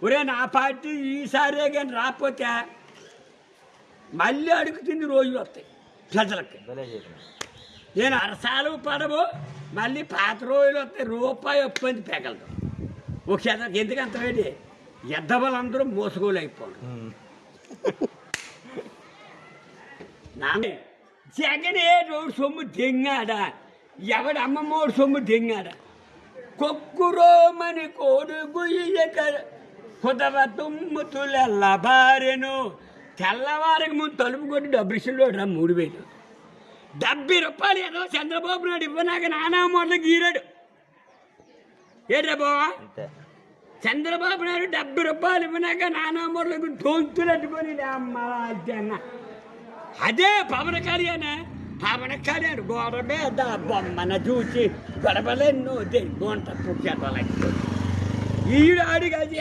ఒరే నా పార్టీ ఈసారే కానీ రాకపోతే మళ్ళీ అడుగుతుంది రోజులు వస్తాయి ప్రజలకి. నేను అరసాలు పడవు, మళ్ళీ పాత రోజులు వస్తాయి, రూపాయి ఒప్పంది పెగలదు. ఒక ఎందుకు అంత వేడి ఎద్దబలందరూ మోసుకోలేకపోవడం. జగన్ ఏ రోడ్డు సొమ్ము దెంగాడా, ఎవడి అమ్మమ్మోడు సొమ్ము దెంగాడా. కొక్కురోమని కొడుగు కుదవ తుమ్ముతుల భార్యను తెల్లవారికి ముందు తలుపు కొట్టి డబ్బులు రా 3000. 70 రూపాయలు ఏదో చంద్రబాబు నాయుడు ఇవ్వనాక నానా మోడలు గీరాడు. ఏట్రా బావా, చంద్రబాబు నాయుడు 70 రూపాయలు ఇవ్వనాక నానా మోడలకు దొంతులు అడ్డుకొని అమ్మ అన్న. అదే పవన్ కళ్యాణ్ గోడ మీద బొమ్మన చూసి గడపలెన్నో గొంట పుట్టాలి ఈడు అడిగది.